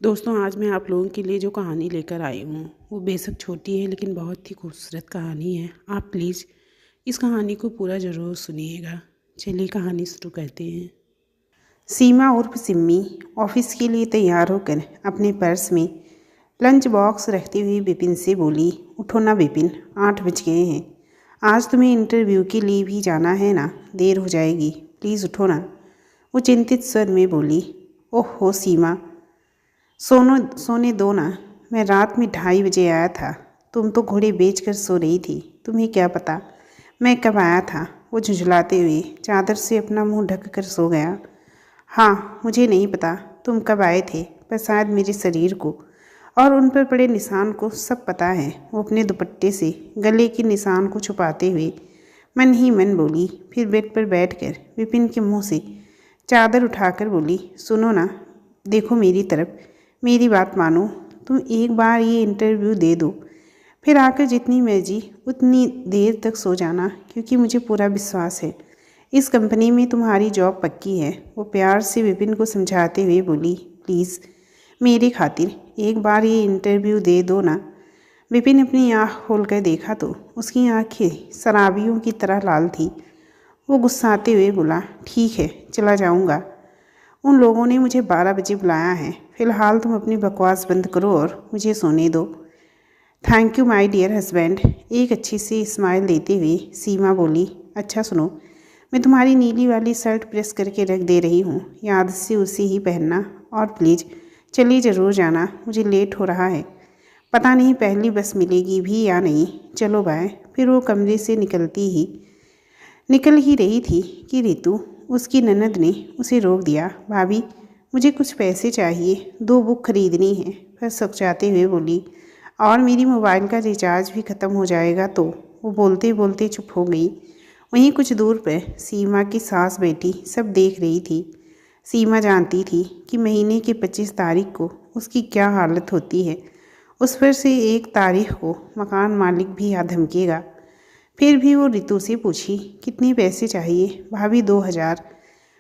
दोस्तों, आज मैं आप लोगों के लिए जो कहानी लेकर आई हूँ वो बेशक छोटी है लेकिन बहुत ही खूबसूरत कहानी है। आप प्लीज़ इस कहानी को पूरा ज़रूर सुनिएगा। चलिए कहानी शुरू करते हैं। सीमा उर्फ सिम्मी ऑफिस के लिए तैयार होकर अपने पर्स में लंच बॉक्स रखते हुए विपिन से बोली, उठो ना विपिन, 8 बज गए हैं। आज तुम्हें इंटरव्यू के लिए भी जाना है ना, देर हो जाएगी, प्लीज़ उठो ना। वो चिंतित स्वर में बोली। ओह सीमा, सोने दो ना। मैं रात में 2:30 बजे आया था। तुम तो घोड़े बेचकर सो रही थी। तुम्हें क्या पता मैं कब आया था। वो झुंझलाते हुए चादर से अपना मुंह ढक कर सो गया। हाँ, मुझे नहीं पता तुम कब आए थे, पर शायद मेरे शरीर को और उन पर पड़े निशान को सब पता है। वो अपने दुपट्टे से गले के निशान को छुपाते हुए मन ही मन बोली। फिर बेड पर बैठकर विपिन के मुंह से चादर उठाकर बोली, सुनो ना, देखो मेरी तरफ, मेरी बात मानो। तुम एक बार ये इंटरव्यू दे दो, फिर आकर जितनी मर्जी उतनी देर तक सो जाना, क्योंकि मुझे पूरा विश्वास है इस कंपनी में तुम्हारी जॉब पक्की है। वो प्यार से विपिन को समझाते हुए बोली, प्लीज़ मेरी खातिर एक बार ये इंटरव्यू दे दो ना। विपिन अपनी आँख खोलकर देखा तो उसकी आँखें शराबियों की तरह लाल थी। वो गुस्साते हुए बोला, ठीक है, चला जाऊँगा। उन लोगों ने मुझे 12 बजे बुलाया है। फ़िलहाल तुम अपनी बकवास बंद करो और मुझे सोने दो। Thank you my dear husband. एक अच्छी सी स्माइल देते हुए सीमा बोली, अच्छा सुनो, मैं तुम्हारी नीली वाली शर्ट प्रेस करके रख दे रही हूँ, याद से उसे ही पहनना। और प्लीज़ चलिए ज़रूर जाना, मुझे लेट हो रहा है। पता नहीं पहली बस मिलेगी भी या नहीं। चलो बाय। फिर वो कमरे से निकल ही रही थी कि रितु, उसकी ननद, ने उसे रोक दिया। भाभी, मुझे कुछ पैसे चाहिए, 2 बुक खरीदनी है। फिर सकचाते हुए बोली, और मेरी मोबाइल का रिचार्ज भी ख़त्म हो जाएगा तो। वो बोलते बोलते चुप हो गई। वहीं कुछ दूर पर सीमा की सास बेटी सब देख रही थी। सीमा जानती थी कि महीने की 25 तारीख को उसकी क्या हालत होती है। उस पर से 1 तारीख को मकान मालिक भी आ धमकेगा। फिर भी वो रितु से पूछी, कितने पैसे चाहिए? भाभी 2000।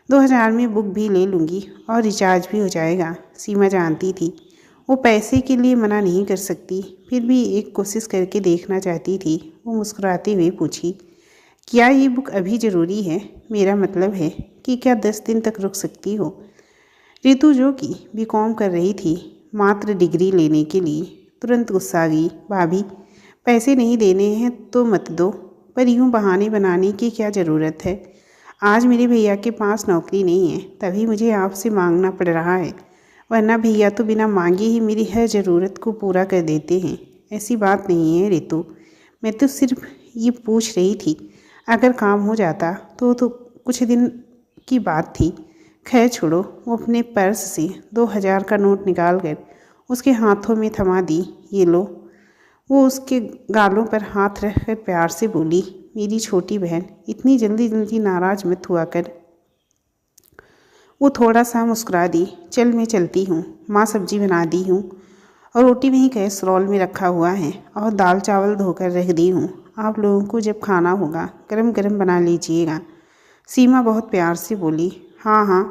2000 में बुक भी ले लूँगी और रिचार्ज भी हो जाएगा। सीमा जानती थी वो पैसे के लिए मना नहीं कर सकती, फिर भी एक कोशिश करके देखना चाहती थी। वो मुस्कुराते हुए पूछी, क्या ये बुक अभी ज़रूरी है? मेरा मतलब है कि क्या 10 दिन तक रुक सकती हो? रितु, जो कि बीकॉम कर रही थी मात्र डिग्री लेने के लिए, तुरंत गुस्सा गई। भाभी, पैसे नहीं देने हैं तो मत दो, पर यूँ बहाने बनाने की क्या ज़रूरत है? आज मेरे भैया के पास नौकरी नहीं है, तभी मुझे आपसे मांगना पड़ रहा है, वरना भैया तो बिना मांगे ही मेरी हर ज़रूरत को पूरा कर देते हैं। ऐसी बात नहीं है रितु, मैं तो सिर्फ ये पूछ रही थी। अगर काम हो जाता तो कुछ दिन की बात थी। खैर छोड़ो। वो अपने पर्स से 2000 का नोट निकाल कर उसके हाथों में थमा दी। ये लो। वो उसके गालों पर हाथ रखकर प्यार से बोली, मेरी छोटी बहन, इतनी जल्दी जल्दी नाराज मत हुआ कर। वो थोड़ा सा मुस्कुरा दी। चल मैं चलती हूँ, माँ सब्जी बना दी हूँ और रोटी वहीं कैसरोल में रखा हुआ है और दाल चावल धोकर रख दी हूँ। आप लोगों को जब खाना होगा गरम गरम बना लीजिएगा। सीमा बहुत प्यार से बोली, हाँ हाँ,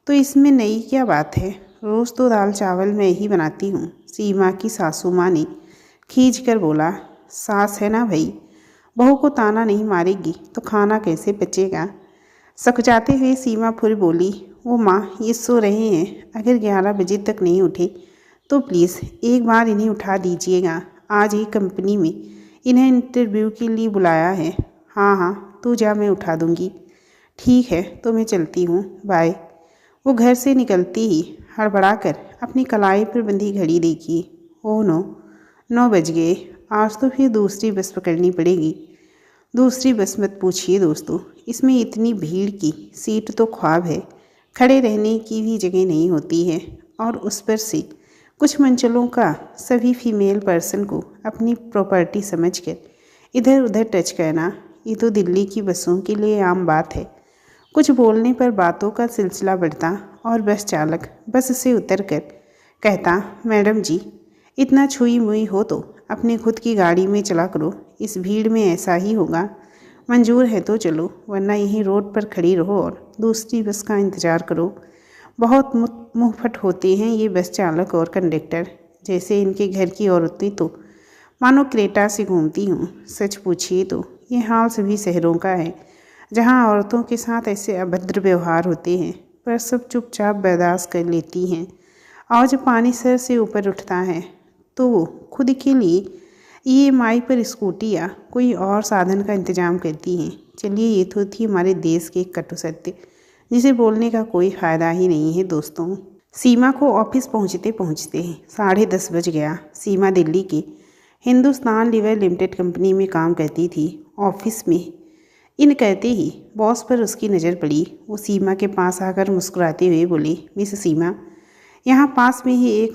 तो इसमें नई क्या बात है, रोज़ तो दाल चावल मैं ही बनाती हूँ। सीमा की सासू माँ ने खींच कर बोला, सास है ना भाई, बहू को ताना नहीं मारेगी तो खाना कैसे बचेगा? सकचाते हुए सीमा फिर बोली, वो माँ, ये सो रहे हैं, अगर 11 बजे तक नहीं उठे तो प्लीज़ एक बार इन्हें उठा दीजिएगा। आज ही कंपनी में इन्हें इंटरव्यू के लिए बुलाया है। हाँ हाँ, तू जा, मैं उठा दूँगी। ठीक है, तो मैं चलती हूँ, बाय। वो घर से निकलती ही हड़बड़ाकर अपनी कलाई पर बंधी घड़ी देखी। ओह नो, 9 बज गए। आज तो फिर दूसरी बस पकड़नी पड़ेगी। दूसरी बस मत पूछिए दोस्तों, इसमें इतनी भीड़ की सीट तो ख्वाब है, खड़े रहने की भी जगह नहीं होती है। और उस पर से कुछ मंचलों का सभी फीमेल पर्सन को अपनी प्रॉपर्टी समझकर इधर उधर टच करना, ये तो दिल्ली की बसों के लिए आम बात है। कुछ बोलने पर बातों का सिलसिला बढ़ता और बस चालक बस से उतर कर कहता, मैडम जी, इतना छुई मुई हो तो अपने खुद की गाड़ी में चला करो, इस भीड़ में ऐसा ही होगा। मंजूर है तो चलो, वरना यहीं रोड पर खड़ी रहो और दूसरी बस का इंतज़ार करो। बहुत मुंहफट होते हैं ये बस चालक और कंडक्टर। जैसे इनके घर की औरतें तो मानो क्रेटा से घूमती हूँ। सच पूछिए तो ये हाल सभी शहरों का है, जहाँ औरतों के साथ ऐसे अभद्र व्यवहार होते हैं, पर सब चुपचाप बर्दाश्त कर लेती हैं। और जब पानी सर से ऊपर उठता है तो वो खुद के लिए ईएमआई पर स्कूटी या कोई और साधन का इंतजाम करती हैं। चलिए, ये तो थी हमारे देश के कटु सत्य, जिसे बोलने का कोई फ़ायदा ही नहीं है दोस्तों। सीमा को ऑफिस पहुंचते पहुंचते 10:30 बज गया। सीमा दिल्ली के हिंदुस्तान लीवर लिमिटेड कंपनी में काम करती थी। ऑफिस में इन कहते ही बॉस पर उसकी नज़र पड़ी। वो सीमा के पास आकर मुस्कुराते हुए बोली, मिस सीमा, यहाँ पास में ही एक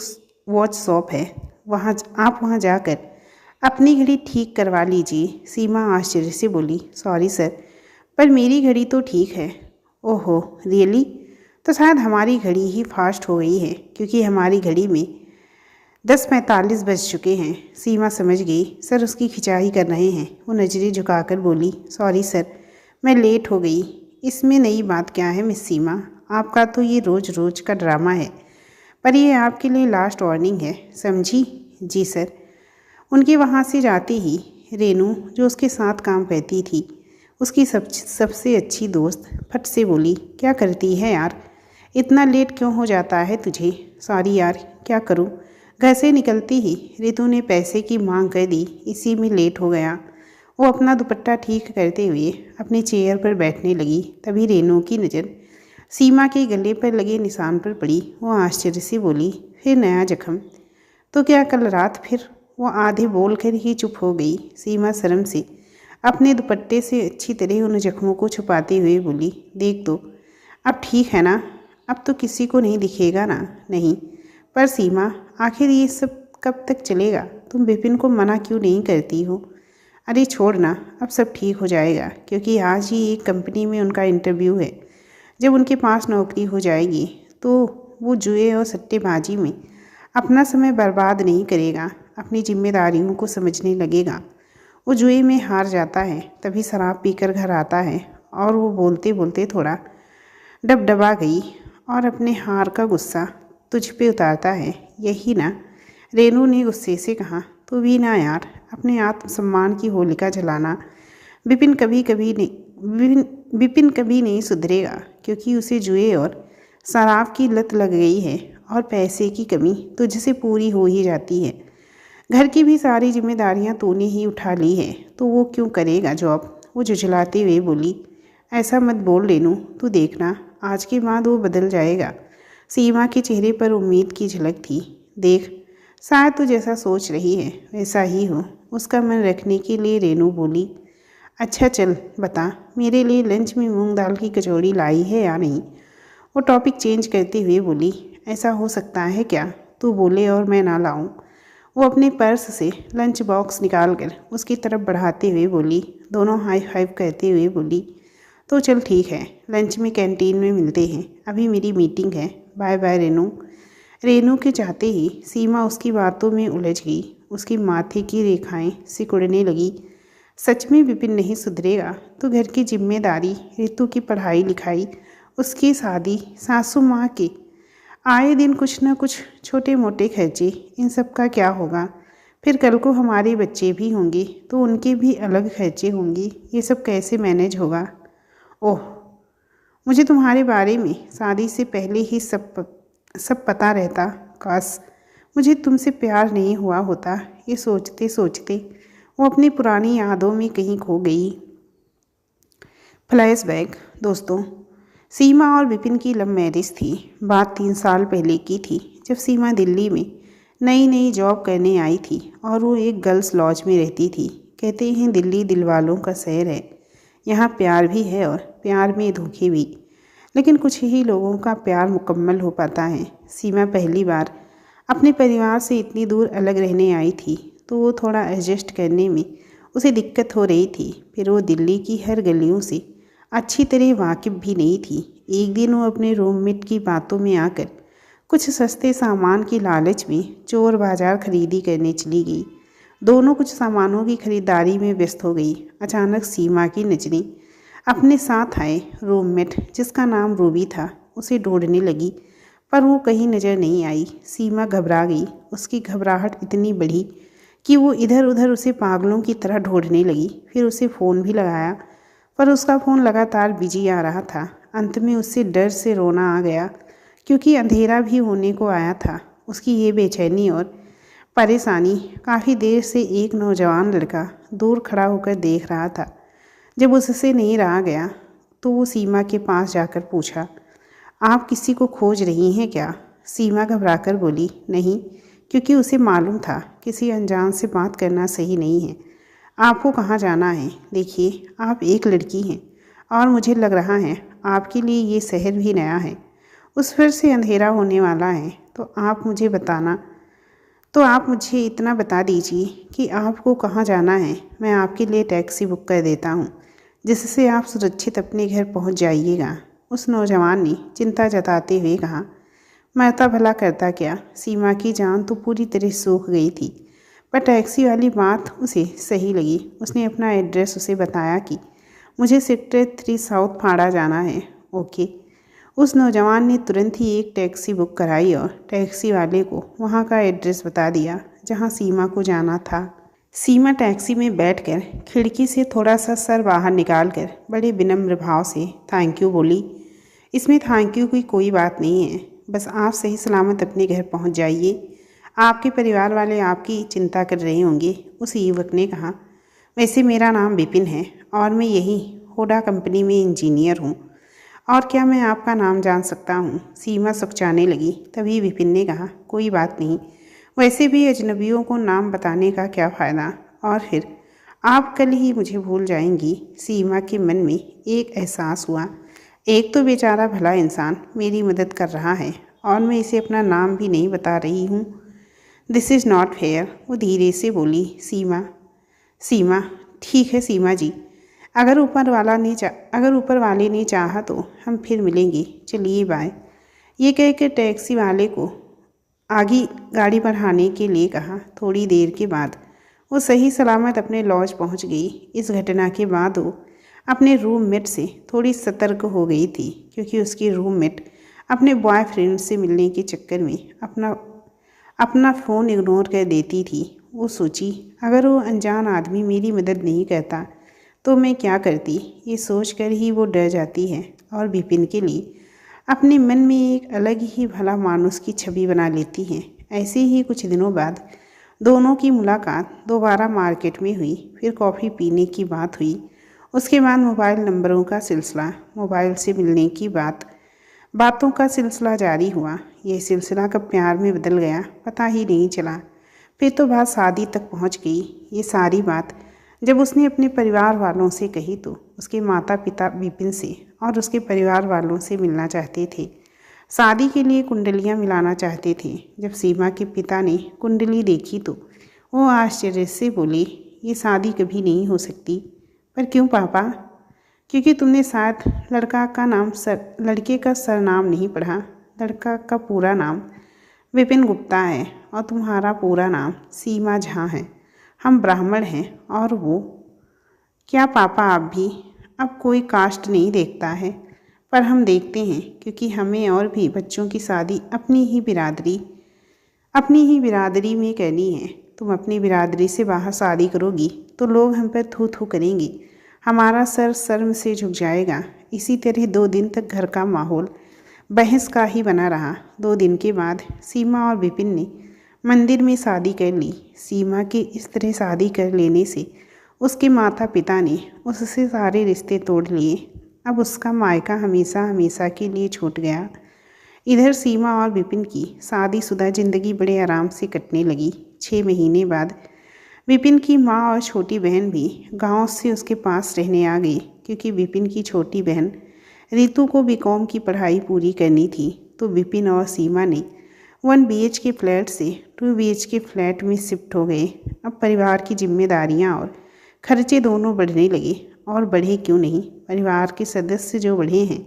वॉच शॉप है, आप वहाँ जाकर अपनी घड़ी ठीक करवा लीजिए। सीमा आश्चर्य से बोली, सॉरी सर, पर मेरी घड़ी तो ठीक है। ओहो रियली? तो शायद हमारी घड़ी ही फास्ट हो गई है, क्योंकि हमारी घड़ी में 10:45 बज चुके हैं। सीमा समझ गई सर उसकी खिंचाई कर रहे हैं। वो नजरें झुकाकर बोली, सॉरी सर, मैं लेट हो गई। इसमें नई बात क्या है मिस सीमा, आपका तो ये रोज़ रोज़ का ड्रामा है, पर ये आपके लिए लास्ट वार्निंग है, समझी? जी सर। उनके वहाँ से जाते ही रेनू, जो उसके साथ काम करती थी, उसकी सबसे अच्छी दोस्त, फट से बोली, क्या करती है यार, इतना लेट क्यों हो जाता है तुझे? सॉरी यार, क्या करूँ, घर से निकलती ही रितु ने पैसे की मांग कर दी, इसी में लेट हो गया। वो अपना दुपट्टा ठीक करते हुए अपनी चेयर पर बैठने लगी। तभी रेनू की नज़र सीमा के गले पर लगे निशान पर पड़ी। वो आश्चर्य से बोली, फिर नया जख्म? तो क्या कल रात फिर? वो आधे बोल कर ही चुप हो गई। सीमा शर्म से अपने दुपट्टे से अच्छी तरह उन जख्मों को छुपाते हुए बोली, देख तो, अब ठीक है ना? अब तो किसी को नहीं दिखेगा ना? नहीं। पर सीमा, आखिर ये सब कब तक चलेगा? तुम विपिन को मना क्यों नहीं करती हो? अरे छोड़ ना, अब सब ठीक हो जाएगा, क्योंकि आज ही एक कंपनी में उनका इंटरव्यू है। जब उनके पास नौकरी हो जाएगी तो वो जुए और सट्टेबाजी में अपना समय बर्बाद नहीं करेगा, अपनी जिम्मेदारियों को समझने लगेगा। वो जुए में हार जाता है, तभी शराब पीकर घर आता है और वो बोलते बोलते थोड़ा डबडबा गई और अपने हार का गुस्सा तुझ पे उतारता है, यही ना? रेनू ने गुस्से से कहा, तू भी ना यार, अपने आत्मसम्मान की होलिका जलाना। विपिन कभी नहीं सुधरेगा, क्योंकि उसे जुए और शराब की लत लग गई है और पैसे की कमी तुझसे पूरी हो ही जाती है। घर की भी सारी जिम्मेदारियां तूने ही उठा ली है, तो वो क्यों करेगा जॉब? वो झुझलाते हुए बोली, ऐसा मत बोल रेनू, तू देखना, आज के बाद वो बदल जाएगा। सीमा के चेहरे पर उम्मीद की झलक थी। देख, शायद तू जैसा सोच रही है वैसा ही हो। उसका मन रखने के लिए रेनू बोली, अच्छा चल बता, मेरे लिए लंच में मूंग दाल की कचौड़ी लाई है या नहीं? वो टॉपिक चेंज करते हुए बोली, ऐसा हो सकता है क्या, तू बोले और मैं ना लाऊं? वो अपने पर्स से लंच बॉक्स निकाल कर उसकी तरफ बढ़ाते हुए बोली, दोनों हाई फाइव कहते हुए बोली, तो चल ठीक है, लंच में कैंटीन में मिलते हैं, अभी मेरी मीटिंग है, बाय बाय रेनू। रेनू के चाहते ही सीमा उसकी बातों में उलझ गई। उसकी माथे की रेखाएं सिकुड़ने लगी। सच में विपिन नहीं सुधरेगा तो घर की जिम्मेदारी, रितु की पढ़ाई लिखाई, उसकी शादी, सासू माँ के आए दिन कुछ न कुछ छोटे मोटे खर्चे, इन सब का क्या होगा? फिर कल को हमारे बच्चे भी होंगे तो उनके भी अलग खर्चे होंगे। ये सब कैसे मैनेज होगा? ओह, मुझे तुम्हारे बारे में शादी से पहले ही सब पता रहता। काश मुझे तुमसे प्यार नहीं हुआ होता। ये सोचते सोचते वो अपनी पुरानी यादों में कहीं खो गई। फ्लैशबैक। दोस्तों, सीमा और विपिन की लव मैरिज थी। बात 3 साल पहले की थी, जब सीमा दिल्ली में नई नई जॉब करने आई थी और वो एक गर्ल्स लॉज में रहती थी। कहते हैं दिल्ली दिलवालों का शहर है, यहाँ प्यार भी है और प्यार में धोखे भी, लेकिन कुछ ही लोगों का प्यार मुकम्मल हो पाता है। सीमा पहली बार अपने परिवार से इतनी दूर अलग रहने आई थी, तो वो थोड़ा एडजस्ट करने में उसे दिक्कत हो रही थी। फिर वो दिल्ली की हर गलियों से अच्छी तरह वाकिफ़ भी नहीं थी। एक दिन वो अपने रूममेट की बातों में आकर कुछ सस्ते सामान की लालच में चोर बाजार खरीदी करने चली गई। दोनों कुछ सामानों की खरीदारी में व्यस्त हो गई। अचानक सीमा की नजरें अपने साथ आए रूममेट, जिसका नाम रूबी था, उसे ढूंढने लगी। पर वो कहीं नज़र नहीं आई। सीमा घबरा गई। उसकी घबराहट इतनी बढ़ी कि वो इधर उधर उसे पागलों की तरह ढूंढने लगी। फिर उसे फ़ोन भी लगाया, पर उसका फ़ोन लगातार बिजी आ रहा था। अंत में उससे डर से रोना आ गया, क्योंकि अंधेरा भी होने को आया था। उसकी ये बेचैनी और परेशानी काफ़ी देर से एक नौजवान लड़का दूर खड़ा होकर देख रहा था। जब उससे नहीं रहा गया तो वो सीमा के पास जाकर पूछा, आप किसी को खोज रही हैं क्या? सीमा घबराकर बोली, नहीं, क्योंकि उसे मालूम था किसी अनजान से बात करना सही नहीं है। आपको कहाँ जाना है? देखिए, आप एक लड़की हैं और मुझे लग रहा है आपके लिए ये शहर भी नया है। उस फिर से अंधेरा होने वाला है, तो आप मुझे इतना बता दीजिए कि आपको कहाँ जाना है। मैं आपके लिए टैक्सी बुक कर देता हूँ, जिससे आप सुरक्षित अपने घर पहुँच जाइएगा। उस नौजवान ने चिंता जताते हुए कहा, मरता भला करता क्या? सीमा की जान तो पूरी तरह सूख गई थी, पर टैक्सी वाली बात उसे सही लगी। उसने अपना एड्रेस उसे बताया कि मुझे सेक्टर 3 साउथ फाड़ा जाना है। ओके। उस नौजवान ने तुरंत ही एक टैक्सी बुक कराई और टैक्सी वाले को वहाँ का एड्रेस बता दिया जहाँ सीमा को जाना था। सीमा टैक्सी में बैठकर खिड़की से थोड़ा सा सर बाहर निकालकर बड़े विनम्र भाव से थैंक यू बोली। इसमें थैंक यू की कोई बात नहीं है, बस आप सही सलामत अपने घर पहुंच जाइए। आपके परिवार वाले आपकी चिंता कर रहे होंगे, उस युवक ने कहा। वैसे मेरा नाम विपिन है और मैं यही होडा कंपनी में इंजीनियर हूँ। और क्या मैं आपका नाम जान सकता हूँ? सीमा सुकचाने लगी। तभी विपिन ने कहा, कोई बात नहीं, वैसे भी अजनबियों को नाम बताने का क्या फ़ायदा, और फिर आप कल ही मुझे भूल जाएंगी। सीमा के मन में एक एहसास हुआ, एक तो बेचारा भला इंसान मेरी मदद कर रहा है और मैं इसे अपना नाम भी नहीं बता रही हूँ। दिस इज़ नॉट फेयर, वो धीरे से बोली। सीमा, ठीक है सीमा जी, अगर ऊपर वाले ने चाहा तो हम फिर मिलेंगे, चलिए बाय। ये कहकर टैक्सी वाले को आगे गाड़ी बढ़ाने के लिए कहा। थोड़ी देर के बाद वो सही सलामत अपने लॉज पहुंच गई। इस घटना के बाद वो अपने रूममेट से थोड़ी सतर्क हो गई थी, क्योंकि उसकी रूममेट अपने बॉयफ्रेंड से मिलने के चक्कर में अपना फ़ोन इग्नोर कर देती थी। वो सोची, अगर वो अनजान आदमी मेरी मदद नहीं करता तो मैं क्या करती। ये सोचकर ही वो डर जाती है और विपिन के लिए अपने मन में एक अलग ही भला मानुस की छवि बना लेती है। ऐसे ही कुछ दिनों बाद दोनों की मुलाकात दोबारा मार्केट में हुई। फिर कॉफ़ी पीने की बात हुई। उसके बाद मोबाइल नंबरों का सिलसिला, मोबाइल से मिलने की बातों का सिलसिला जारी हुआ। यह सिलसिला कब प्यार में बदल गया पता ही नहीं चला। फिर तो बात शादी तक पहुंच गई। ये सारी बात जब उसने अपने परिवार वालों से कही तो उसके माता पिता विपिन से और उसके परिवार वालों से मिलना चाहते थे। शादी के लिए कुंडलियां मिलाना चाहते थे। जब सीमा के पिता ने कुंडली देखी तो वो आश्चर्य से बोले, ये शादी कभी नहीं हो सकती। पर क्यों पापा? क्योंकि तुमने शायद लड़के का सरनाम नहीं पढ़ा। लड़का का पूरा नाम विपिन गुप्ता है और तुम्हारा पूरा नाम सीमा झा है। हम ब्राह्मण हैं और वो। क्या पापा आप भी? अब कोई कास्ट नहीं देखता है, पर हम देखते हैं, क्योंकि हमें और भी बच्चों की शादी अपनी ही बिरादरी में करनी है। तुम अपनी बिरादरी से बाहर शादी करोगी तो लोग हम पर थू थू करेंगे, हमारा सर शर्म से झुक जाएगा। इसी तरह 2 दिन तक घर का माहौल बहस का ही बना रहा। 2 दिन के बाद सीमा और विपिन ने मंदिर में शादी कर ली। सीमा के इस तरह शादी कर लेने से उसके माता पिता ने उससे सारे रिश्ते तोड़ लिए। अब उसका मायका हमेशा हमेशा के लिए छूट गया। इधर सीमा और विपिन की शादीशुदा ज़िंदगी बड़े आराम से कटने लगी। 6 महीने बाद विपिन की माँ और छोटी बहन भी गांव से उसके पास रहने आ गई, क्योंकि विपिन की छोटी बहन रितु को बीकॉम की पढ़ाई पूरी करनी थी। तो विपिन और सीमा ने 1 BHK फ्लैट से 2 BHK फ्लैट में शिफ्ट हो गए। अब परिवार की जिम्मेदारियां और खर्चे दोनों बढ़ने लगे। और बढ़े क्यों नहीं, परिवार के सदस्य जो बढ़े हैं,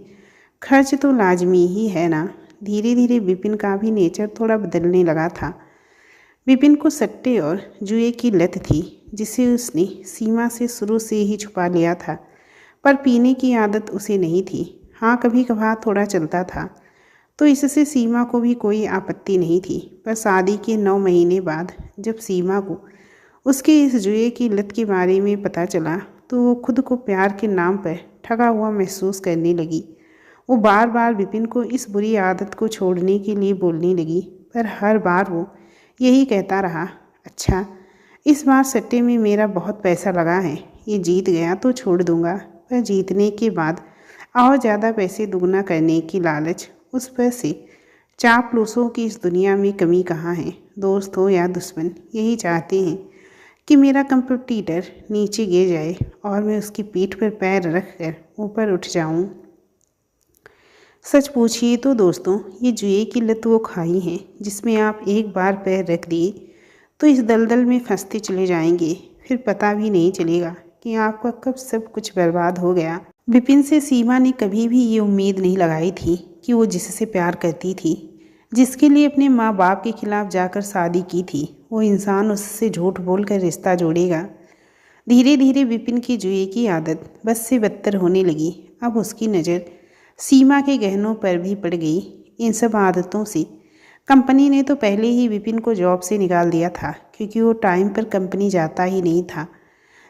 खर्च तो लाजमी ही है ना। धीरे धीरे विपिन का भी नेचर थोड़ा बदलने लगा था। विपिन को सट्टे और जुए की लत थी, जिसे उसने सीमा से शुरू से ही छुपा लिया था, पर पीने की आदत उसे नहीं थी। हाँ, कभी कभार थोड़ा चलता था, तो इससे सीमा को भी कोई आपत्ति नहीं थी। पर शादी के 9 महीने बाद जब सीमा को उसके इस जुए की लत के बारे में पता चला तो वो खुद को प्यार के नाम पर ठगा हुआ महसूस करने लगी। वो बार बार विपिन को इस बुरी आदत को छोड़ने के लिए बोलने लगी, पर हर बार वो यही कहता रहा, अच्छा इस बार सट्टे में मेरा बहुत पैसा लगा है, ये जीत गया तो छोड़ दूंगा। पर जीतने के बाद और ज़्यादा पैसे दुगना करने की लालच उस पर से चापलूसों की इस दुनिया में कमी कहाँ है। दोस्त हो या दुश्मन यही चाहते हैं कि मेरा कंपटीटर नीचे गिर जाए और मैं उसकी पीठ पर पैर रख कर ऊपर उठ जाऊं। सच पूछिए तो दोस्तों, ये जुए की लत वो खाई है जिसमें आप एक बार पैर रख दिए तो इस दलदल में फंसते चले जाएंगे, फिर पता भी नहीं चलेगा कि आपका कब सब कुछ बर्बाद हो गया। विपिन से सीमा ने कभी भी ये उम्मीद नहीं लगाई थी कि वो जिससे प्यार करती थी, जिसके लिए अपने माँ बाप के खिलाफ जाकर शादी की थी, वो इंसान उससे झूठ बोलकर रिश्ता जोड़ेगा। धीरे धीरे विपिन की जुए की आदत बस से बदतर होने लगी। अब उसकी नज़र सीमा के गहनों पर भी पड़ गई। इन सब आदतों से कंपनी ने तो पहले ही विपिन को जॉब से निकाल दिया था, क्योंकि वो टाइम पर कंपनी जाता ही नहीं था।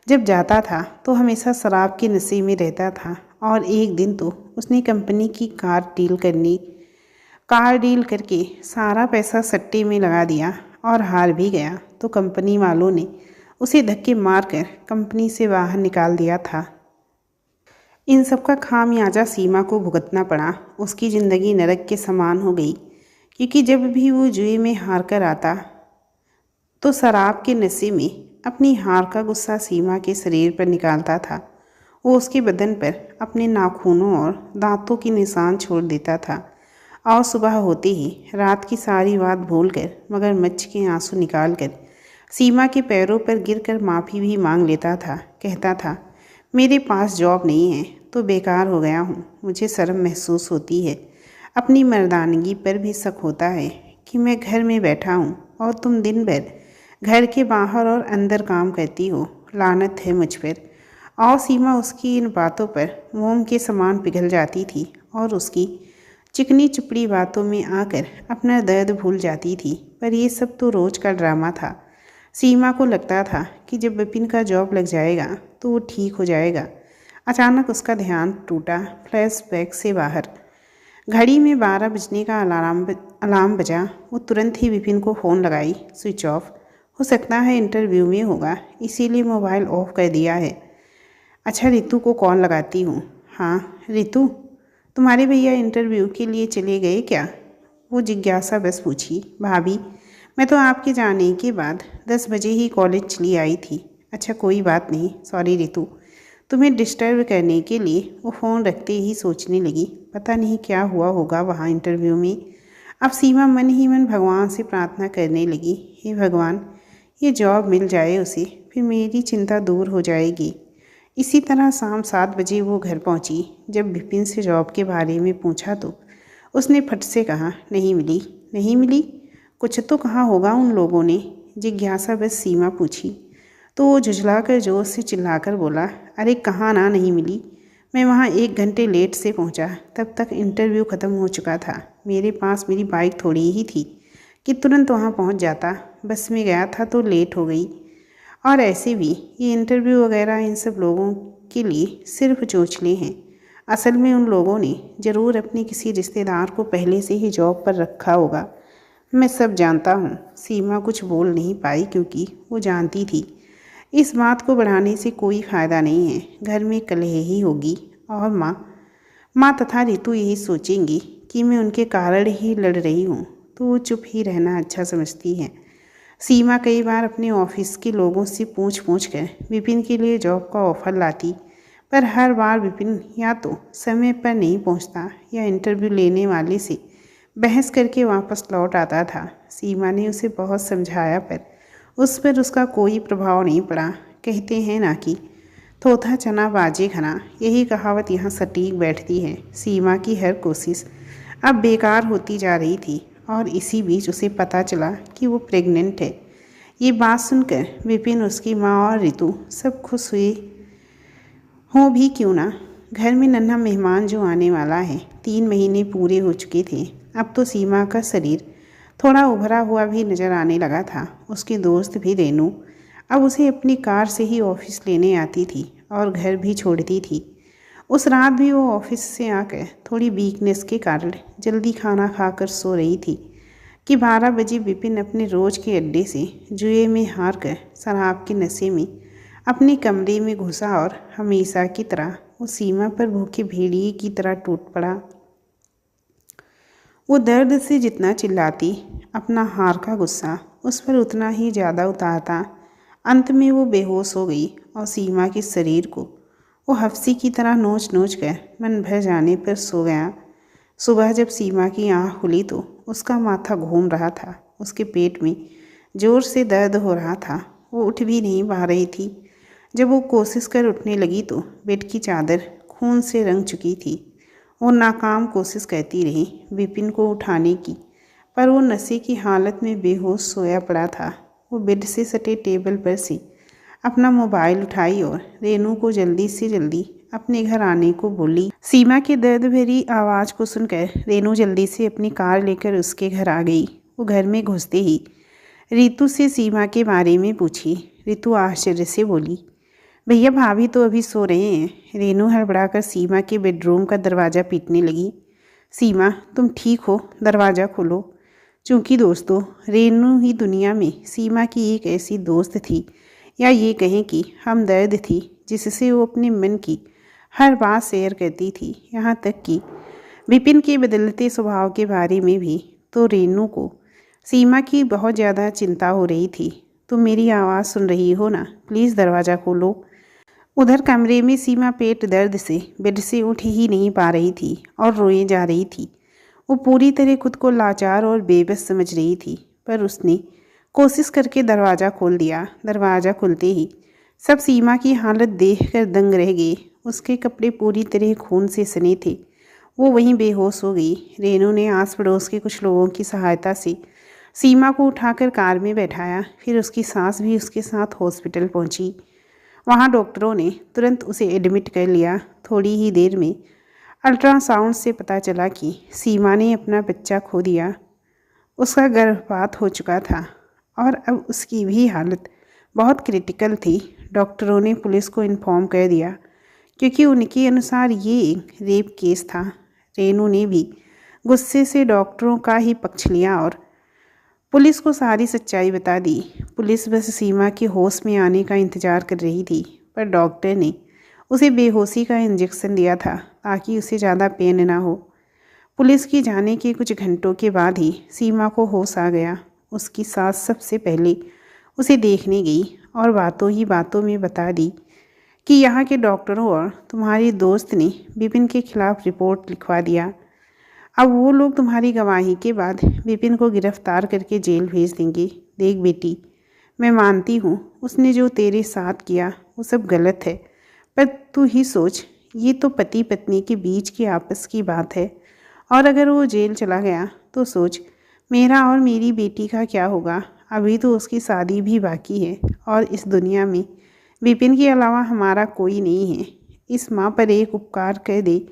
जब जाता था तो हमेशा शराब के नशे में रहता था। और एक दिन तो उसने कंपनी की कार डील करके सारा पैसा सट्टे में लगा दिया और हार भी गया, तो कंपनी वालों ने उसे धक्के मारकर कंपनी से बाहर निकाल दिया था। इन सब का खामियाजा सीमा को भुगतना पड़ा। उसकी ज़िंदगी नरक के समान हो गई, क्योंकि जब भी वो जुए में हार कर आता तो शराब के नशे में अपनी हार का गुस्सा सीमा के शरीर पर निकालता था। वो उसके बदन पर अपने नाखूनों और दांतों के निशान छोड़ देता था और सुबह होते ही रात की सारी बात भूलकर मगरमच्छ के आंसू निकालकर सीमा के पैरों पर गिरकर माफ़ी भी मांग लेता था। कहता था, मेरे पास जॉब नहीं है तो बेकार हो गया हूँ, मुझे शर्म महसूस होती है, अपनी मर्दानगी पर भी शक होता है कि मैं घर में बैठा हूँ और तुम दिन भर घर के बाहर और अंदर काम करती हो, लानत है मुझ पर। और सीमा उसकी इन बातों पर मोम के समान पिघल जाती थी और उसकी चिकनी चुपड़ी बातों में आकर अपना दर्द भूल जाती थी। पर ये सब तो रोज़ का ड्रामा था। सीमा को लगता था कि जब विपिन का जॉब लग जाएगा तो वो ठीक हो जाएगा। अचानक उसका ध्यान टूटा। फ्लैशबैक से बाहर घड़ी में 12 बजने का अलार्म बजा। वो तुरंत ही विपिन को फ़ोन लगाई। Switch off. हो सकता है इंटरव्यू में होगा, इसीलिए मोबाइल ऑफ कर दिया है। अच्छा, रितु को कॉल लगाती हूँ। हाँ रितु, तुम्हारे भैया इंटरव्यू के लिए चले गए क्या? वो जिज्ञासा बस पूछी। भाभी, मैं तो आपके जाने के बाद 10 बजे ही कॉलेज चली आई थी। अच्छा कोई बात नहीं, सॉरी रितु, तुम्हें डिस्टर्ब करने के लिए। वो फ़ोन रखते ही सोचने लगी, पता नहीं क्या हुआ होगा वहाँ इंटरव्यू में। अब सीमा मन ही मन भगवान से प्रार्थना करने लगी, हे भगवान ये जॉब मिल जाए उसे, फिर मेरी चिंता दूर हो जाएगी। इसी तरह शाम 7 बजे वो घर पहुंची। जब विपिन से जॉब के बारे में पूछा तो उसने फट से कहा, नहीं मिली। नहीं मिली? कुछ तो कहा होगा उन लोगों ने, जिज्ञासा बस सीमा पूछी। तो वो झुझलाकर जोर से चिल्लाकर बोला, अरे कहाँ ना नहीं मिली, मैं वहाँ 1 घंटे लेट से पहुँचा, तब तक इंटरव्यू ख़त्म हो चुका था। मेरे पास मेरी बाइक थोड़ी ही थी कि तुरंत वहाँ पहुँच जाता, बस में गया था तो लेट हो गई। और ऐसे भी ये इंटरव्यू वगैरह इन सब लोगों के लिए सिर्फ चोचले हैं। असल में उन लोगों ने ज़रूर अपने किसी रिश्तेदार को पहले से ही जॉब पर रखा होगा। मैं सब जानता हूँ। सीमा कुछ बोल नहीं पाई क्योंकि वो जानती थी इस बात को बढ़ाने से कोई फ़ायदा नहीं है, घर में कलह ही होगी और माँ तथा रितु यही सोचेंगी कि मैं उनके कारण ही लड़ रही हूँ, तो वो चुप ही रहना अच्छा समझती है। सीमा कई बार अपने ऑफिस के लोगों से पूछ कर विपिन के लिए जॉब का ऑफ़र लाती, पर हर बार विपिन या तो समय पर नहीं पहुंचता या इंटरव्यू लेने वाले से बहस करके वापस लौट आता था। सीमा ने उसे बहुत समझाया पर उस पर उसका कोई प्रभाव नहीं पड़ा। कहते हैं ना कि थोथा चना बाजे खाना, यही कहावत यहाँ सटीक बैठती है। सीमा की हर कोशिश अब बेकार होती जा रही थी और इसी बीच उसे पता चला कि वो प्रेग्नेंट है। ये बात सुनकर विपिन, उसकी माँ और रितु सब खुश हुए हों भी क्यों ना। घर में नन्हा मेहमान जो आने वाला है, 3 महीने पूरे हो चुके थे। अब तो सीमा का शरीर थोड़ा उभरा हुआ भी नजर आने लगा था। उसकी दोस्त भी रेनू अब उसे अपनी कार से ही ऑफिस लेने आती थी और घर भी छोड़ती थी। उस रात भी वो ऑफिस से आकर थोड़ी वीकनेस के कारण जल्दी खाना खाकर सो रही थी कि 12 बजे विपिन अपने रोज के अड्डे से जुए में हार कर शराब के नशे में अपने कमरे में घुसा और हमेशा की तरह वो सीमा पर भूखे भेड़िए की तरह टूट पड़ा। वो दर्द से जितना चिल्लाती, अपना हार का गुस्सा उस पर उतना ही ज़्यादा उतारता। अंत में वो बेहोश हो गई और सीमा के शरीर को वो हफ्सी की तरह नोच नोच कर मन भर जाने पर सो गया। सुबह जब सीमा की आँख खुली तो उसका माथा घूम रहा था, उसके पेट में ज़ोर से दर्द हो रहा था, वो उठ भी नहीं पा रही थी। जब वो कोशिश कर उठने लगी तो बेड की चादर खून से रंग चुकी थी। वो नाकाम कोशिश करती रही विपिन को उठाने की, पर वो नशे की हालत में बेहोश सोया पड़ा था। वो बेड से सटे टेबल पर से अपना मोबाइल उठाई और रेनू को जल्दी से जल्दी अपने घर आने को बोली। सीमा के दर्द भरी आवाज़ को सुनकर रेनू जल्दी से अपनी कार लेकर उसके घर आ गई। वो घर में घुसते ही रितु से सीमा के बारे में पूछी। रितु आश्चर्य से बोली, भैया भाभी तो अभी सो रहे हैं। रेनू हड़बड़ाकर सीमा के बेडरूम का दरवाज़ा पीटने लगी। सीमा तुम ठीक हो, दरवाज़ा खोलो। चूँकि दोस्तों रेनू ही दुनिया में सीमा की एक ऐसी दोस्त थी, या ये कहें कि हमदर्द थी, जिससे वो अपने मन की हर बात शेयर करती थी, यहाँ तक कि विपिन के बदलते स्वभाव के बारे में भी। तो रेनू को सीमा की बहुत ज़्यादा चिंता हो रही थी। तुम मेरी आवाज़ सुन रही हो ना, प्लीज़ दरवाज़ा खोलो। उधर कमरे में सीमा पेट दर्द से बेड से उठ ही नहीं पा रही थी और रोए जा रही थी। वो पूरी तरह खुद को लाचार और बेबस समझ रही थी, पर उसने कोशिश करके दरवाज़ा खोल दिया। दरवाज़ा खुलते ही सब सीमा की हालत देखकर दंग रह गए। उसके कपड़े पूरी तरह खून से सने थे। वो वहीं बेहोश हो गई। रेनू ने आस पड़ोस के कुछ लोगों की सहायता से सीमा को उठाकर कार में बैठाया। फिर उसकी सास भी उसके साथ हॉस्पिटल पहुंची। वहां डॉक्टरों ने तुरंत उसे एडमिट कर लिया। थोड़ी ही देर में अल्ट्रासाउंड से पता चला कि सीमा ने अपना बच्चा खो दिया। उसका गर्भपात हो चुका था और अब उसकी भी हालत बहुत क्रिटिकल थी। डॉक्टरों ने पुलिस को इन्फॉर्म कर दिया, क्योंकि उनके अनुसार ये एक रेप केस था। रेनू ने भी गुस्से से डॉक्टरों का ही पक्ष लिया और पुलिस को सारी सच्चाई बता दी। पुलिस बस सीमा के होश में आने का इंतज़ार कर रही थी, पर डॉक्टर ने उसे बेहोशी का इंजेक्शन दिया था ताकि उसे ज़्यादा पेन ना हो। पुलिस के जाने के कुछ घंटों के बाद ही सीमा को होश आ गया। उसकी सास सबसे पहले उसे देखने गई और बातों ही बातों में बता दी कि यहाँ के डॉक्टरों और तुम्हारी दोस्त ने विपिन के खिलाफ रिपोर्ट लिखवा दिया। अब वो लोग तुम्हारी गवाही के बाद विपिन को गिरफ्तार करके जेल भेज देंगे। देख बेटी, मैं मानती हूँ उसने जो तेरे साथ किया वो सब गलत है, पर तू ही सोच, ये तो पति पत्नी के बीच की आपस की बात है, और अगर वो जेल चला गया तो सोच मेरा और मेरी बेटी का क्या होगा। अभी तो उसकी शादी भी बाकी है और इस दुनिया में विपिन के अलावा हमारा कोई नहीं है। इस माँ पर एक उपकार कर दे,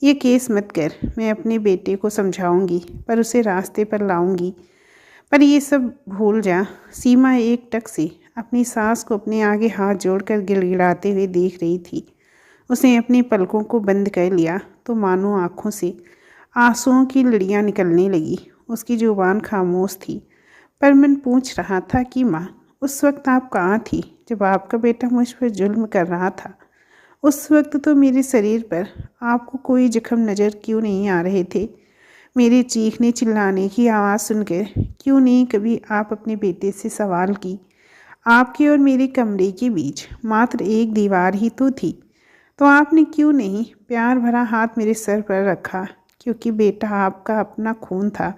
ये केस मत कर। मैं अपने बेटे को समझाऊंगी, पर उसे रास्ते पर लाऊंगी, पर ये सब भूल जा। सीमा एक टक से अपनी सास को अपने आगे हाथ जोड़कर गिड़गिड़ाते हुए देख रही थी। उसने अपनी पलकों को बंद कर लिया तो मानो आँखों से आंसुओं की लड़ियाँ निकलने लगी। उसकी जुबान खामोश थी, पर मन पूछ रहा था कि माँ, उस वक्त आप कहाँ थी जब आपका बेटा मुझ पर जुल्म कर रहा था? उस वक्त तो मेरे शरीर पर आपको कोई जख्म नज़र क्यों नहीं आ रहे थे? मेरे चीखने चिल्लाने की आवाज़ सुनकर क्यों नहीं कभी आप अपने बेटे से सवाल की? आपके और मेरे कमरे के बीच मात्र एक दीवार ही तो थी, तो आपने क्यों नहीं प्यार भरा हाथ मेरे सर पर रखा? क्योंकि बेटा आपका अपना खून था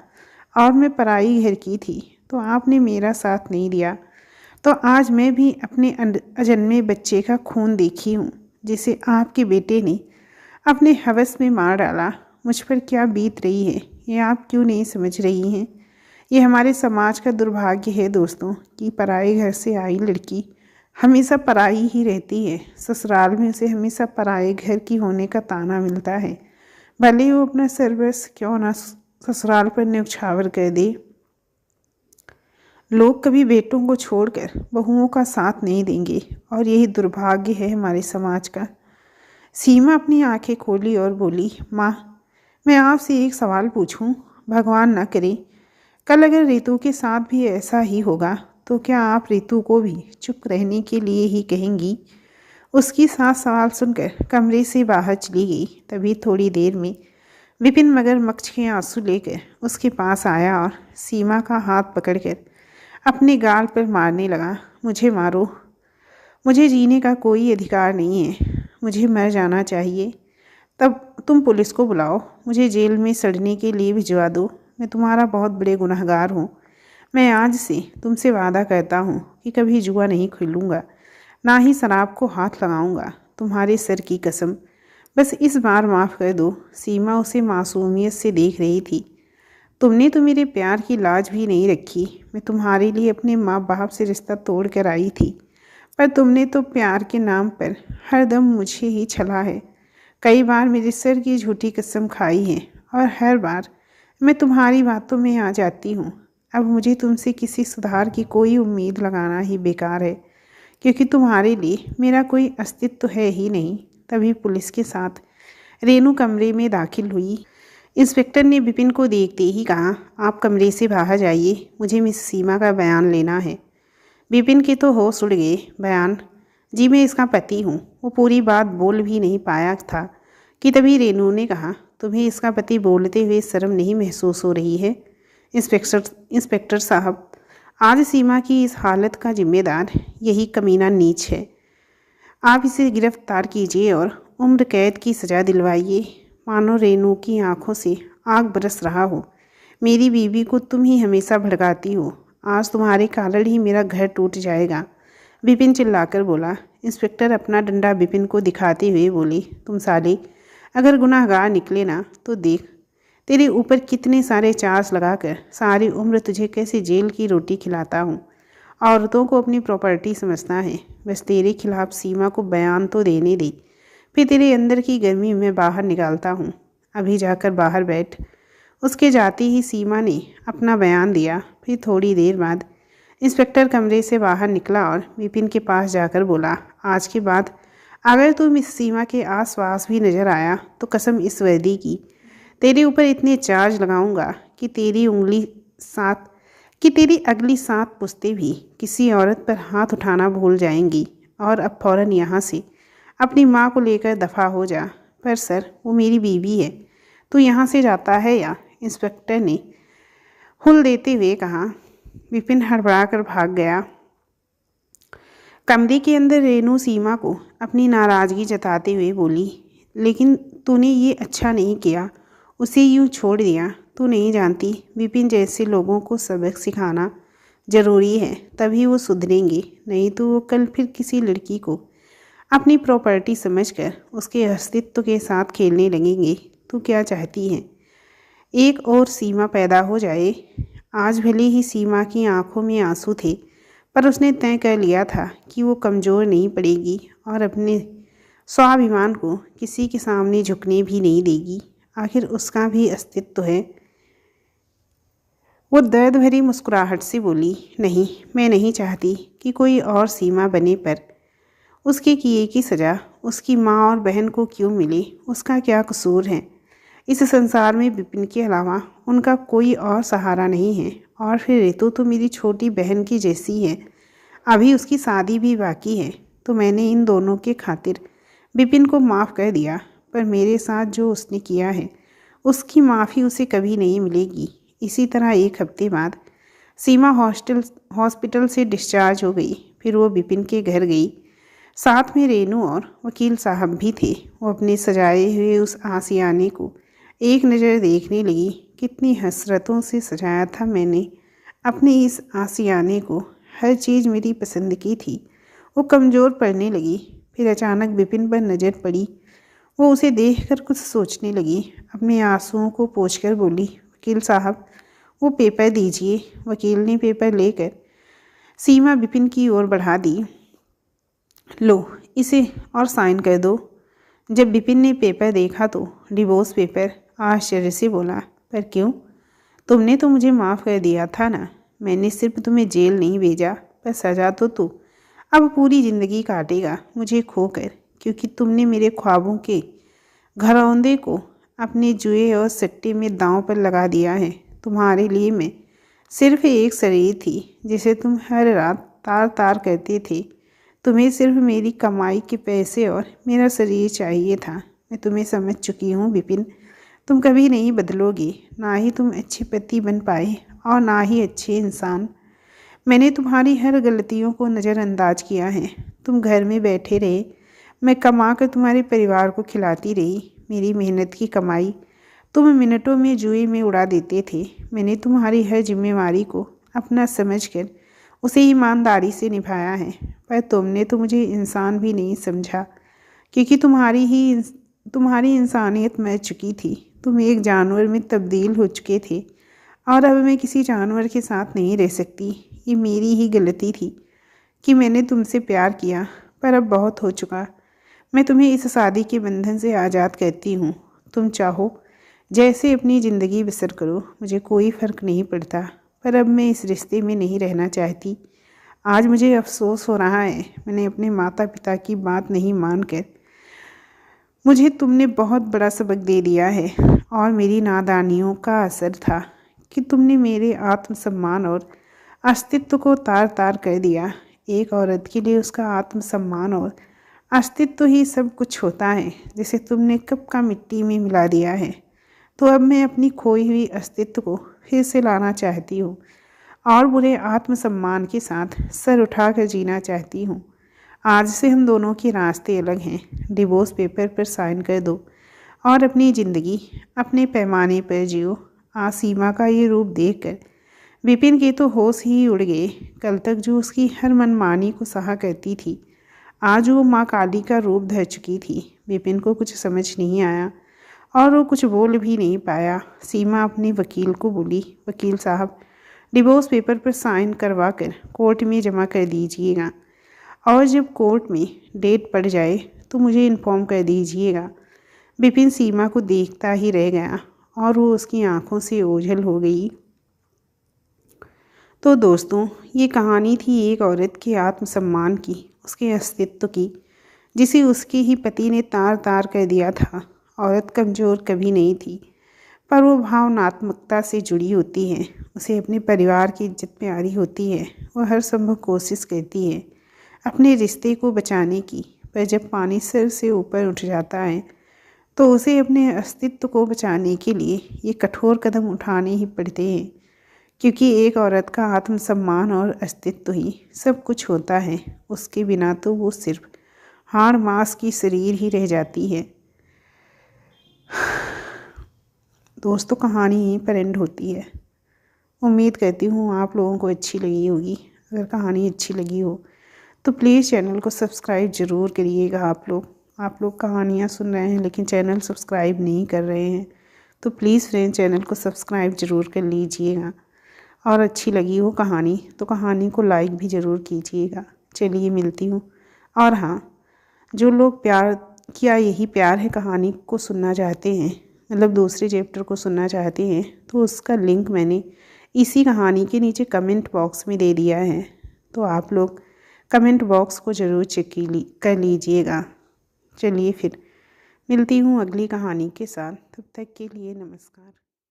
और मैं पराई घर की थी, तो आपने मेरा साथ नहीं दिया। तो आज मैं भी अपने अजन्मे बच्चे का खून देखी हूँ, जिसे आपके बेटे ने अपने हवस में मार डाला। मुझ पर क्या बीत रही है ये आप क्यों नहीं समझ रही हैं? ये हमारे समाज का दुर्भाग्य है दोस्तों कि पराए घर से आई लड़की हमेशा पराई ही रहती है। ससुराल में उसे हमेशा पराए घर की होने का ताना मिलता है, भले वो अपना सर्वस्व क्यों ना ससुराल पर न्यौछावर कर दे। लोग कभी बेटों को छोड़कर बहुओं का साथ नहीं देंगे और यही दुर्भाग्य है हमारे समाज का। सीमा अपनी आंखें खोली और बोली, माँ, मैं आपसे एक सवाल पूछूं? भगवान न करे कल अगर रितु के साथ भी ऐसा ही होगा तो क्या आप रितु को भी चुप रहने के लिए ही कहेंगी? उसकी सास सवाल सुनकर कमरे से बाहर चली गई। तभी थोड़ी देर में विपिन मगरमच्छ के आंसू लेकर उसके पास आया और सीमा का हाथ पकड़कर अपने गाल पर मारने लगा। मुझे मारो, मुझे जीने का कोई अधिकार नहीं है, मुझे मर जाना चाहिए। तब तुम पुलिस को बुलाओ, मुझे जेल में सड़ने के लिए भिजवा दो। मैं तुम्हारा बहुत बड़े गुनहगार हूँ। मैं आज से तुमसे वादा करता हूँ कि कभी जुआ नहीं खेलूँगा, ना ही शराब को हाथ लगाऊँगा, तुम्हारे सर की कसम। बस इस बार माफ़ कर दो। सीमा उसे मासूमियत से देख रही थी। तुमने तो मेरे प्यार की लाज भी नहीं रखी। मैं तुम्हारे लिए अपने माँ बाप से रिश्ता तोड़ कर आई थी, पर तुमने तो प्यार के नाम पर हर दम मुझे ही छला है। कई बार मेरे सर की झूठी कसम खाई है और हर बार मैं तुम्हारी बातों में आ जाती हूँ। अब मुझे तुमसे किसी सुधार की कोई उम्मीद लगाना ही बेकार है, क्योंकि तुम्हारे लिए मेरा कोई अस्तित्व तो है ही नहीं। तभी पुलिस के साथ रेनू कमरे में दाखिल हुई। इंस्पेक्टर ने विपिन को देखते ही कहा, आप कमरे से बाहर जाइए, मुझे मिस सीमा का बयान लेना है। विपिन के तो होश उड़ गए। बयान? जी, मैं इसका पति हूँ। वो पूरी बात बोल भी नहीं पाया था कि तभी रेनू ने कहा, तुम्हें इसका पति बोलते हुए शर्म नहीं महसूस हो रही है? इंस्पेक्टर साहब, आज सीमा की इस हालत का जिम्मेदार यही कमीना नीच है। आप इसे गिरफ्तार कीजिए और उम्र कैद की सज़ा दिलवाइए। मानो रेनू की आंखों से आग बरस रहा हो। मेरी बीवी को तुम ही हमेशा भड़काती हो। आज तुम्हारे कारण ही मेरा घर टूट जाएगा। विपिन चिल्लाकर बोला। इंस्पेक्टर अपना डंडा विपिन को दिखाते हुए बोली, तुम साले अगर गुनाहगार निकले ना तो देख तेरे ऊपर कितने सारे चार्ज लगाकर सारी उम्र तुझे कैसे जेल की रोटी खिलाता हूँ। औरतों को अपनी प्रॉपर्टी समझता है। बस तेरे खिलाफ सीमा को बयान तो देने दे, फिर तेरे अंदर की गर्मी मैं बाहर निकालता हूँ। अभी जाकर बाहर बैठ। उसके जाते ही सीमा ने अपना बयान दिया। फिर थोड़ी देर बाद इंस्पेक्टर कमरे से बाहर निकला और विपिन के पास जाकर बोला, आज के बाद अगर तुम इस सीमा के आसपास भी नजर आया तो कसम इस वर्दी की तेरे ऊपर इतने चार्ज लगाऊंगा कि तेरी अगली 7 पुश्तें भी किसी औरत पर हाथ उठाना भूल जाएंगी। और अब फ़ौरन यहाँ से अपनी माँ को लेकर दफ़ा हो जा। पर सर, वो मेरी बीवी है। तू यहाँ से जाता है या? इंस्पेक्टर ने हुल देते हुए कहा। विपिन हड़बड़ा कर भाग गया। कमरे के अंदर रेनू सीमा को अपनी नाराज़गी जताते हुए बोली, लेकिन तूने ये अच्छा नहीं किया, उसे यूँ छोड़ दिया। तू नहीं जानती, विपिन जैसे लोगों को सबक सिखाना ज़रूरी है, तभी वो सुधरेंगे। नहीं तो वो कल फिर किसी लड़की को अपनी प्रॉपर्टी समझकर उसके अस्तित्व के साथ खेलने लगेंगे। तू क्या चाहती है? एक और सीमा पैदा हो जाए? आज भले ही सीमा की आंखों में आंसू थे, पर उसने तय कर लिया था कि वो कमज़ोर नहीं पड़ेगी और अपने स्वाभिमान को किसी के सामने झुकने भी नहीं देगी। आखिर उसका भी अस्तित्व है। वो दर्द भरी मुस्कुराहट से बोली, नहीं, मैं नहीं चाहती कि कोई और सीमा बने, पर उसके किए की सज़ा उसकी माँ और बहन को क्यों मिले? उसका क्या कसूर है? इस संसार में विपिन के अलावा उनका कोई और सहारा नहीं है। और फिर रितु तो मेरी छोटी बहन की जैसी है, अभी उसकी शादी भी बाकी है। तो मैंने इन दोनों के खातिर विपिन को माफ़ कर दिया, पर मेरे साथ जो उसने किया है उसकी माफ़ी उसे कभी नहीं मिलेगी। इसी तरह एक हफ्ते बाद सीमा हॉस्पिटल से डिस्चार्ज हो गई। फिर वो विपिन के घर गई। साथ में रेनू और वकील साहब भी थे। वो अपने सजाए हुए उस आशियाने को एक नज़र देखने लगी। कितनी हसरतों से सजाया था मैंने अपने इस आशियाने को, हर चीज़ मेरी पसंद की थी। वो कमज़ोर पड़ने लगी। फिर अचानक विपिन पर नज़र पड़ी। वो उसे देखकर कुछ सोचने लगी। अपने आंसुओं को पोंछकर बोली, वकील साहब, वो पेपर दीजिए। वकील ने पेपर लेकर सीमा विपिन की ओर बढ़ा दी। लो, इसे और साइन कर दो। जब विपिन ने पेपर देखा तो डिवोर्स पेपर, आश्चर्य से बोला, पर क्यों? तुमने तो मुझे माफ़ कर दिया था ना। मैंने सिर्फ तुम्हें जेल नहीं भेजा, पर सज़ा तो तू अब पूरी ज़िंदगी काटेगा मुझे खोकर, क्योंकि तुमने मेरे ख्वाबों के घरौंदे को अपने जुए और सट्टे में दांव पर लगा दिया है। तुम्हारे लिए मैं सिर्फ एक शरीर थी जिसे तुम हर रात तार तार करते थे। तुम्हें सिर्फ मेरी कमाई के पैसे और मेरा शरीर चाहिए था। मैं तुम्हें समझ चुकी हूँ विपिन। तुम कभी नहीं बदलोगे, ना ही तुम अच्छे पति बन पाए और ना ही अच्छे इंसान। मैंने तुम्हारी हर गलतियों को नज़रअंदाज किया है। तुम घर में बैठे रहे, मैं कमा कर तुम्हारे परिवार को खिलाती रही। मेरी मेहनत की कमाई तुम मिनटों में जुए में उड़ा देते थे। मैंने तुम्हारी हर जिम्मेवारी को अपना समझकर उसे ईमानदारी से निभाया है, पर तुमने तो मुझे इंसान भी नहीं समझा, क्योंकि तुम्हारी इंसानियत मर चुकी थी। तुम एक जानवर में तब्दील हो चुके थे और अब मैं किसी जानवर के साथ नहीं रह सकती। ये मेरी ही गलती थी कि मैंने तुमसे प्यार किया, पर अब बहुत हो चुका। मैं तुम्हें इस शादी के बंधन से आज़ाद करती हूँ। तुम चाहो जैसे अपनी ज़िंदगी बसर करो, मुझे कोई फ़र्क नहीं पड़ता, पर अब मैं इस रिश्ते में नहीं रहना चाहती। आज मुझे अफसोस हो रहा है, मैंने अपने माता पिता की बात नहीं मानकर मुझे तुमने बहुत बड़ा सबक दे दिया है, और मेरी नादानियों का असर था कि तुमने मेरे आत्मसम्मान और अस्तित्व को तार तार कर दिया। एक औरत के लिए उसका आत्मसम्मान और अस्तित्व ही सब कुछ होता है, जिसे तुमने कब का मिट्टी में मिला दिया है। तो अब मैं अपनी खोई हुई अस्तित्व को फिर से लाना चाहती हूँ और बुरे आत्मसम्मान के साथ सर उठाकर जीना चाहती हूँ। आज से हम दोनों के रास्ते अलग हैं। डिवोर्स पेपर पर साइन कर दो और अपनी ज़िंदगी अपने पैमाने पर जियो। आज सीमा का ये रूप देखकर विपिन के तो होश ही उड़ गए। कल तक जो उसकी हर मनमानी को सहा करती थी, आज वो माँ काली का रूप धर चुकी थी। विपिन को कुछ समझ नहीं आया और वो कुछ बोल भी नहीं पाया। सीमा अपने वकील को बोली, वकील साहब, डिवोर्स पेपर पर साइन करवा कर कोर्ट में जमा कर दीजिएगा, और जब कोर्ट में डेट पड़ जाए तो मुझे इन्फॉर्म कर दीजिएगा। विपिन सीमा को देखता ही रह गया और वो उसकी आंखों से ओझल हो गई। तो दोस्तों, ये कहानी थी एक औरत के आत्मसम्मान की, उसके अस्तित्व की, जिसे उसके ही पति ने तार तार कर दिया था। औरत कमज़ोर कभी नहीं थी, पर वो भावनात्मकता से जुड़ी होती है। उसे अपने परिवार की इज्जत प्यारी होती है। वो हर संभव कोशिश करती है अपने रिश्ते को बचाने की, पर जब पानी सिर से ऊपर उठ जाता है तो उसे अपने अस्तित्व को बचाने के लिए ये कठोर कदम उठाने ही पड़ते हैं, क्योंकि एक औरत का आत्मसम्मान और अस्तित्व ही सब कुछ होता है। उसके बिना तो वो सिर्फ हाड़ मांस की शरीर ही रह जाती है। दोस्तों, कहानी यहीं पर एंड होती है। उम्मीद करती हूँ आप लोगों को अच्छी लगी होगी। अगर कहानी अच्छी लगी हो तो प्लीज़ चैनल को सब्सक्राइब ज़रूर करिएगा। आप लोग कहानियाँ सुन रहे हैं लेकिन चैनल सब्सक्राइब नहीं कर रहे हैं, तो प्लीज़ फ्रेंड चैनल को सब्सक्राइब ज़रूर कर लीजिएगा। और अच्छी लगी हो कहानी तो कहानी को लाइक भी ज़रूर कीजिएगा। चलिए, मिलती हूँ। और हाँ, जो लोग यही प्यार है कहानी को सुनना चाहते हैं, मतलब दूसरे चैप्टर को सुनना चाहते हैं, तो उसका लिंक मैंने इसी कहानी के नीचे कमेंट बॉक्स में दे दिया है, तो आप लोग कमेंट बॉक्स को ज़रूर चेक कर लीजिएगा। चलिए फिर मिलती हूँ अगली कहानी के साथ। तब तक के लिए नमस्कार।